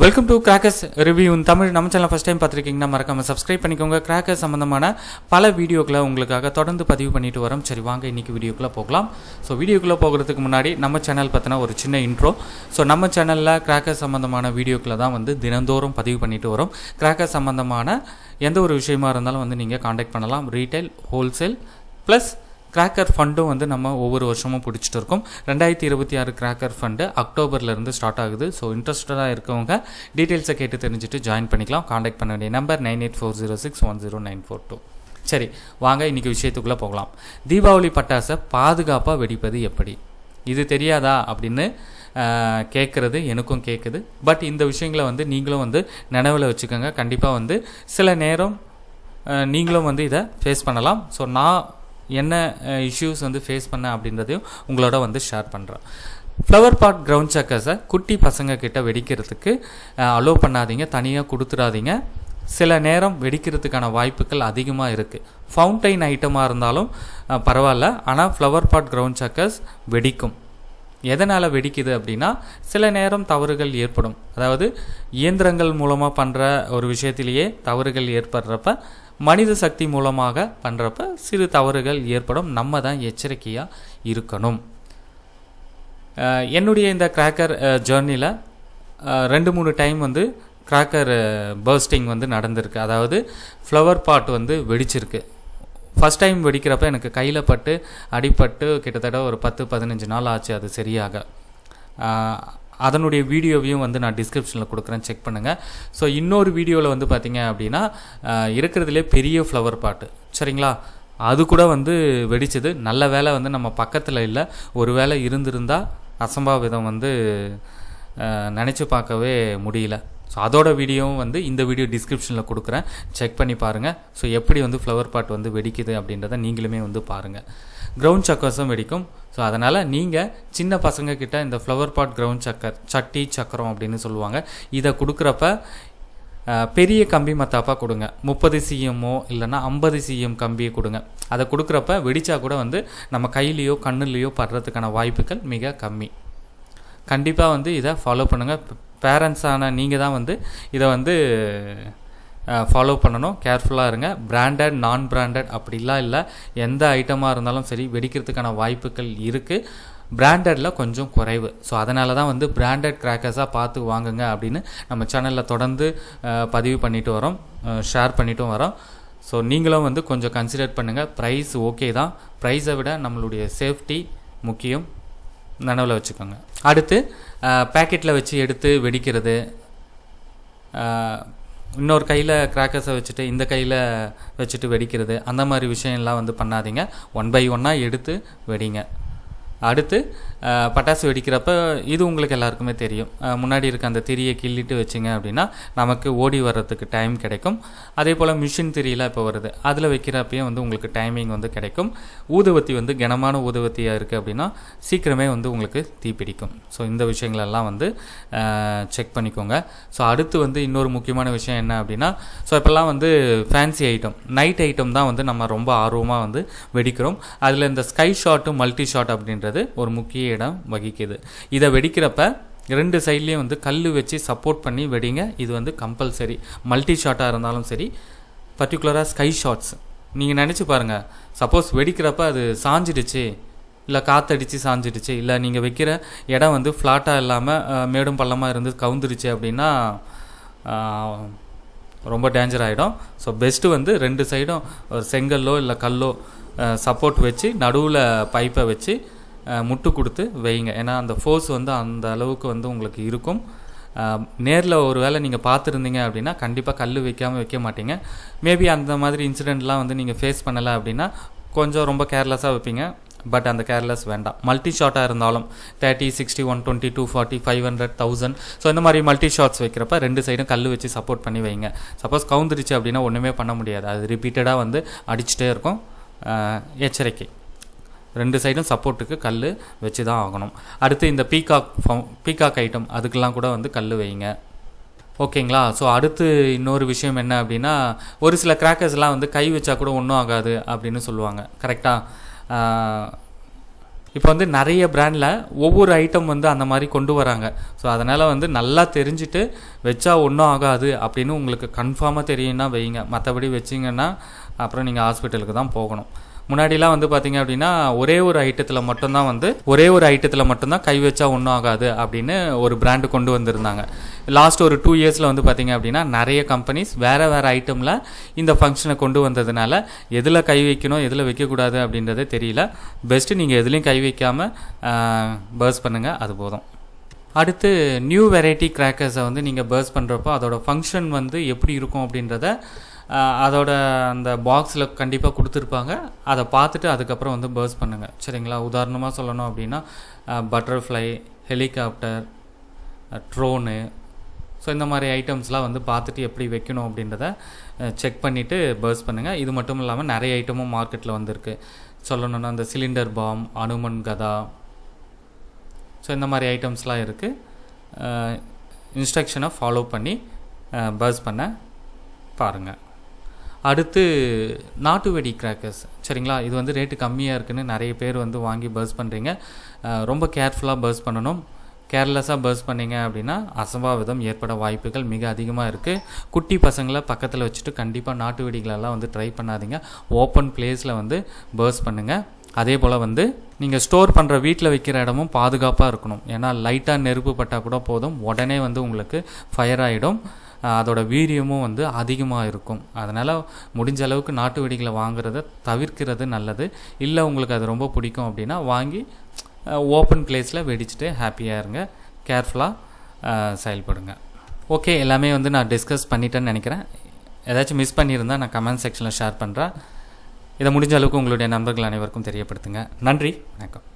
Welcome to crackers review இன் தமிழ். நம்ம channel first time பார்த்துருக்கீங்கன்னா மறக்காமல் subscribe பண்ணிக்கோங்க. கிராக்கர்ஸ் சம்மந்தமான பல வீடியோக்களை உங்களுக்காக தொடர்ந்து பதிவு பண்ணிட்டு வரோம். சரி, வாங்க இன்றைக்கி வீடியோக்குள்ளே போகலாம். ஸோ வீடியோக்குள்ளே போகிறதுக்கு முன்னாடி நம்ம சேனல் பார்த்தினா ஒரு சின்ன இன்ட்ரோ. ஸோ நம்ம சேனலில் கிராக்கர்ஸ் சம்மந்தமான வீடியோக்களை தான் தினந்தோறும் பதிவு பண்ணிட்டு வரோம். கிராக்கர்ஸ் சம்மந்தமான எந்த ஒரு விஷயமா இருந்தாலும் நீங்கள் காண்டாக்ட் பண்ணலாம். ரீட்டைல், ஹோல்சேல் ப்ளஸ் கிராக்கர் ஃபண்டும் நம்ம ஒவ்வொரு வருஷமும் பிடிச்சிட்டு இருக்கோம். 2026 கிராக்கர் ஃபண்டு அக்டோபர்லேருந்து ஸ்டார்ட் ஆகுது. ஸோ இன்ட்ரெஸ்டடாக இருக்கவங்க டீட்டெயில்ஸை கேட்டு தெரிஞ்சுட்டு ஜாயின் பண்ணிக்கலாம். காண்டாக்ட் பண்ண வேண்டிய நம்பர் 9840610942. சரி, வாங்க இன்றைக்கி விஷயத்துக்குள்ளே போகலாம். தீபாவளி பட்டாசை பாதுகாப்பாக வெடிப்பது எப்படி? இது தெரியாதா அப்படின்னு கேட்குறது எனக்கும் கேட்குது. பட் இந்த விஷயங்களை நீங்களும் நினைவில் வச்சுக்கோங்க. கண்டிப்பாக சில நேரம் நீங்களும் இதை ஃபேஸ் பண்ணலாம். ஸோ நான் என்ன இஷ்யூஸ் ஃபேஸ் பண்ணேன் அப்படின்றதையும் உங்களோட ஷேர் பண்ணுறேன். ஃப்ளவர் பாட் கிரவுண்ட் சக்கர்ஸை குட்டி பசங்க கிட்ட வெடிக்கிறதுக்கு அலோவ் பண்ணாதீங்க, தனியாக கொடுத்துடாதீங்க. சில நேரம் வெடிக்கிறதுக்கான வாய்ப்புகள் அதிகமாக இருக்குது. ஃபவுண்டைன் ஐட்டமாக இருந்தாலும் பரவாயில்ல, ஆனால் ஃப்ளவர் பாட் கிரவுண்ட் சக்கர்ஸ் வெடிக்கும். எதனால் வெடிக்குது அப்படின்னா, சில நேரம் தவறுகள் ஏற்படும். அதாவது இயந்திரங்கள் மூலமாக பண்ணுற ஒரு விஷயத்திலேயே தவறுகள் ஏற்படுறப்ப, மனித சக்தி மூலமாக பண்ணுறப்ப சிறு தவறுகள் ஏற்படும். நம்ம தான் எச்சரிக்கையாக இருக்கணும். என்னுடைய இந்த கிராக்கர் ஜேர்னியில் 2-3 டைம் கிராக்கர் பர்ஸ்டிங் நடந்திருக்கு. அதாவது ஃப்ளவர் பாட் வெடிச்சிருக்கு. ஃபஸ்ட் டைம் வெடிக்கிறப்ப எனக்கு கையில் பட்டு அடிப்பட்டு கிட்டத்தட்ட ஒரு 10-15 நாள் ஆச்சு அது சரியாக. அதனுடைய வீடியோவையும் நான் டிஸ்கிரிப்ஷனில் கொடுக்குறேன், செக் பண்ணுங்கள். ஸோ இன்னொரு வீடியோவில் பார்த்தீங்க அப்படின்னா இருக்கிறதுலே பெரிய ஃப்ளவர் பாட்டு, சரிங்களா, அது கூட வெடிச்சது. நல்ல வேலை நம்ம பக்கத்தில் இல்லை. ஒரு வேளை இருந்திருந்தால் அசம்பாவிதம் நினச்சி பார்க்கவே முடியல. ஸோ அதோட வீடியோவும் இந்த வீடியோ டிஸ்கிரிப்ஷனில் கொடுக்குறேன், செக் பண்ணி பாருங்கள். ஸோ எப்படி ஃப்ளவர் பாட் வெடிக்குது அப்படின்றத நீங்களுமே பாருங்கள். கிரவுண்ட் சக்கர்ஸும் வெடிக்கும். ஸோ அதனால் நீங்கள் சின்ன பசங்கக்கிட்ட இந்த ஃப்ளவர் பாட் கிரவுண்ட் சக்கர், சட்டி சக்கரம் அப்படின்னு சொல்லுவாங்க, இதை கொடுக்குறப்ப பெரிய கம்பி மத்தாப்பாக கொடுங்க. 30 cm இல்லைன்னா 50 cm கம்பியை கொடுங்க. அதை கொடுக்குறப்ப வெடித்தா கூட நம்ம கையிலையோ கண்ணுலேயோ படுறதுக்கான வாய்ப்புகள் மிக கம்மி. கண்டிப்பாக இதை ஃபாலோ பண்ணுங்கள். பேரண்ட்ஸான நீங்கள் தான் இதை ஃபாலோ பண்ணணும். கேர்ஃபுல்லாக இருங்க. பிராண்டட், நான் பிராண்டட் அப்படிலாம் இல்லை. எந்த ஐட்டமாக இருந்தாலும் சரி வெடிக்கிறதுக்கான வாய்ப்புகள் இருக்குது. பிராண்டடில் கொஞ்சம் குறைவு. ஸோ அதனால தான் பிராண்டட் கிராக்கர்ஸாக பார்த்து வாங்குங்க அப்படின்னு நம்ம சேனலில் தொடர்ந்து பதிவு பண்ணிட்டு வரோம், ஷேர் பண்ணிட்டும் வரோம். ஸோ நீங்களும் கொஞ்சம் கன்சிடர் பண்ணுங்கள். ப்ரைஸ் ஓகே தான், ப்ரைஸை விட நம்மளுடைய சேஃப்டி முக்கியம், நினைவில் வச்சுக்கோங்க. அடுத்து பேக்கெட்டில் வச்சு எடுத்து வெடிக்கிறது, இன்னொரு கையில் கிராக்கர்ஸை வச்சுட்டு இந்த கையில் வச்சுட்டு வெடிக்கிறது, அந்த மாதிரி விஷயம்லாம் பண்ணாதீங்க. 1 by 1 எடுத்து வெடிங்க. அடுத்து பட்டாசு வெடிக்கிறப்ப இது உங்களுக்கு எல்லாருக்குமே தெரியும். முன்னாடி இருக்க அந்த திரியை கிள்ளிட்டு வச்சிங்க அப்படின்னா நமக்கு ஓடி வர்றதுக்கு டைம் கிடைக்கும். அதே போல் மிஷின் திரியெலாம் இப்போ வருது, அதில் வைக்கிறப்பையும் உங்களுக்கு டைமிங் கிடைக்கும். ஊதுவத்தி கனமான ஊதுவத்தியாக இருக்குது அப்படின்னா சீக்கிரமே உங்களுக்கு தீப்பிடிக்கும். ஸோ இந்த விஷயங்களெல்லாம் செக் பண்ணிக்கோங்க. ஸோ அடுத்து இன்னொரு முக்கியமான விஷயம் என்ன அப்படின்னா, ஸோ இப்போல்லாம் ஃபேன்சி ஐட்டம், நைட் ஐட்டம் தான் நம்ம ரொம்ப ஆர்வமாக வெடிக்கிறோம். அதில் இந்த ஸ்கை ஷாட்டு, மல்டி ஷாட் அப்படின்றது ஒரு முக்கிய இடம் வகிக்குது. இதை வெடிக்கிறப்ப 2 சைட்லேயும் கல் வச்சு சப்போர்ட் பண்ணி வெடிங்க. இது கம்பல்சரி. மல்டி ஷாட்டாக இருந்தாலும் சரி, பர்டிகுலராக ஸ்கை ஷாட்ஸ் நீங்கள் நினச்சி பாருங்கள். சப்போஸ் வெடிக்கிறப்ப அது சாஞ்சிடுச்சு, இல்லை காற்றடிச்சு சாஞ்சிடுச்சு, இல்லை நீங்கள் வைக்கிற இடம் ஃப்ளாட்டாக இல்லாமல் மேடும் பள்ளமாக இருந்து கவுந்துருச்சு அப்படின்னா ரொம்ப டேஞ்சர் ஆகிடும். ஸோ பெஸ்ட்டு 2 சைடும் ஒரு செங்கல்லோ இல்லை கல்லோ சப்போர்ட் வச்சு நடுவில் பைப்பை வச்சு முட்டு கொடுத்து வைங்க. ஏன்னா அந்த ஃபோர்ஸ் அந்த அளவுக்கு உங்களுக்கு இருக்கும். நேரில் ஒரு வேளை நீங்கள் பார்த்துருந்தீங்க அப்படின்னா கண்டிப்பாக கல் வைக்காமல் வைக்க மாட்டீங்க. மேபி அந்த மாதிரி இன்சிடெண்ட்லாம் நீங்கள் ஃபேஸ் பண்ணலை அப்படின்னா கொஞ்சம் ரொம்ப கேர்லெஸ்ஸாக வைப்பீங்க. பட் அந்த கேர்லெஸ் வேண்டாம். மல்டி ஷாட்டாக இருந்தாலும் 30, 60, 120, 240, 500, 1000, ஸோ இந்த மாதிரி மல்டி ஷாட்ஸ் வைக்கிறப்ப 2 சைடும் கல் வச்சு சப்போர்ட் பண்ணி வைங்க. சப்போஸ் கவுந்துருச்சு அப்படின்னா ஒன்றுமே பண்ண முடியாது, அது ரிப்பீட்டடாக அடிச்சுட்டே இருக்கும். எச்சரிக்கை. 2 சைடும் சப்போர்ட்டுக்கு கல் வச்சு தான் ஆகணும். அடுத்து இந்த பீகாக் ஐட்டம், அதுக்கெல்லாம் கூட கல் வைங்க. ஓகேங்களா? ஸோ அடுத்து இன்னொரு விஷயம் என்ன அப்படின்னா, ஒரு சில கிராக்கர்ஸ்லாம் கை வச்சா கூட ஒன்றும் ஆகாது அப்படின்னு சொல்லுவாங்க. கரெக்டாக இப்போ வந்து நிறைய பிராண்டில் ஒவ்வொரு ஐட்டம் வந்து அந்த மாதிரி கொண்டு வராங்க. ஸோ அதனால் வந்து நல்லா தெரிஞ்சுட்டு வச்சா ஒன்றும் ஆகாது அப்படின்னு உங்களுக்கு கன்ஃபார்மாக தெரியும்னா வைங்க. மற்றபடி வச்சிங்கன்னா அப்புறம் நீங்கள் ஹாஸ்பிட்டலுக்கு தான் போகணும். முன்னாடிலாம் வந்து பார்த்திங்க அப்படின்னா ஒரே ஒரு ஐட்டத்தில் மட்டும்தான் கை வச்சா ஒன்றும் ஆகாது அப்படின்னு ஒரு பிராண்டு கொண்டு வந்திருந்தாங்க. லாஸ்ட் ஒரு 2 இயர்ஸில் வந்து பார்த்திங்க அப்படின்னா நிறைய கம்பெனிஸ் வேறு ஐட்டமில் இந்த ஃபங்க்ஷனை கொண்டு வந்ததுனால எதில் கை வைக்கணும் எதில் வைக்கக்கூடாது அப்படின்றதே தெரியல. பெஸ்ட்டு நீங்கள் எதுலேயும் கை வைக்காமல் பர்ஸ் பண்ணுங்கள், அது போதும். அடுத்து நியூ வெரைட்டி கிராக்கர்ஸை வந்து நீங்கள் பர்ஸ் பண்ணுறப்போ அதோட ஃபங்க்ஷன் வந்து எப்படி இருக்கும் அப்படின்றத அதோட அந்த பாக்ஸில் கண்டிப்பாக கொடுத்துருப்பாங்க. அதை பார்த்துட்டு அதுக்கப்புறம் வந்து பர்ஸ் பண்ணுங்கள், சரிங்களா? உதாரணமாக சொல்லணும் அப்படின்னா பட்டர்ஃப்ளை, ஹெலிகாப்டர், ட்ரோனு, ஸோ இந்த மாதிரி ஐட்டம்ஸ்லாம் வந்து பார்த்துட்டு எப்படி வைக்கணும் அப்படின்றத செக் பண்ணிவிட்டு பர்ஸ் பண்ணுங்கள். இது மட்டும் இல்லாமல் நிறைய ஐட்டமும் மார்க்கெட்டில் வந்துருக்கு. சொல்லணுன்னா அந்த சிலிண்டர் பாம், அனுமன் கதா, ஸோ இந்த மாதிரி ஐட்டம்ஸ்லாம் இருக்குது. இன்ஸ்ட்ரக்ஷனை ஃபாலோ பண்ணி பர்ஸ் பண்ண பாருங்கள். அடுத்து நாட்டு வெடி கிராக்கர்ஸ், சரிங்களா? இது வந்து ரேட்டு கம்மியாக இருக்குதுன்னு நிறைய பேர் வந்து வாங்கி பர்ஸ் பண்ணுறீங்க. ரொம்ப கேர்ஃபுல்லாக பர்ஸ் பண்ணணும். கேர்லெஸ்ஸாக பர்ஸ் பண்ணிங்க அப்படின்னா அசம்பாவிதம் ஏற்பட வாய்ப்புகள் மிக அதிகமாக இருக்குது. குட்டி பசங்களை பக்கத்தில் வச்சுட்டு கண்டிப்பாக நாட்டு வெடிகளெல்லாம் வந்து ட்ரை பண்ணாதீங்க. ஓப்பன் பிளேஸில் வந்து பர்ஸ் பண்ணுங்கள். அதே போல் வந்து நீங்கள் ஸ்டோர் பண்ணுற வீட்டில் வைக்கிற இடமும் பாதுகாப்பாக இருக்கணும். ஏன்னா லைட்டாக நெருப்பு பட்டால் கூட போதும், உடனே வந்து உங்களுக்கு ஃபயர் ஆகிடும். அதோட வீரியமும் வந்து அதிகமாக இருக்கும். அதனால் முடிஞ்ச அளவுக்கு நாட்டு வெடிகளை வாங்குறத தவிர்க்கிறது நல்லது. இல்லை உங்களுக்கு அது ரொம்ப பிடிக்கும் அப்படின்னா வாங்கி ஓப்பன் பிளேஸில் வெடிச்சுட்டு ஹாப்பியாக இருங்க, கேர்ஃபுல்லாக செயல்படுங்க. ஓகே, எல்லாமே வந்து நான் டிஸ்கஸ் பண்ணிட்டேன்னு நினைக்கிறேன். ஏதாச்சும் மிஸ் பண்ணியிருந்தால் நான் கமெண்ட் செக்ஷனில் ஷேர் பண்ணுறேன். இதை முடிஞ்ச அளவுக்கு உங்களுடைய நண்பர்கள் அனைவருக்கும் தெரியப்படுத்துங்க. நன்றி, வணக்கம்.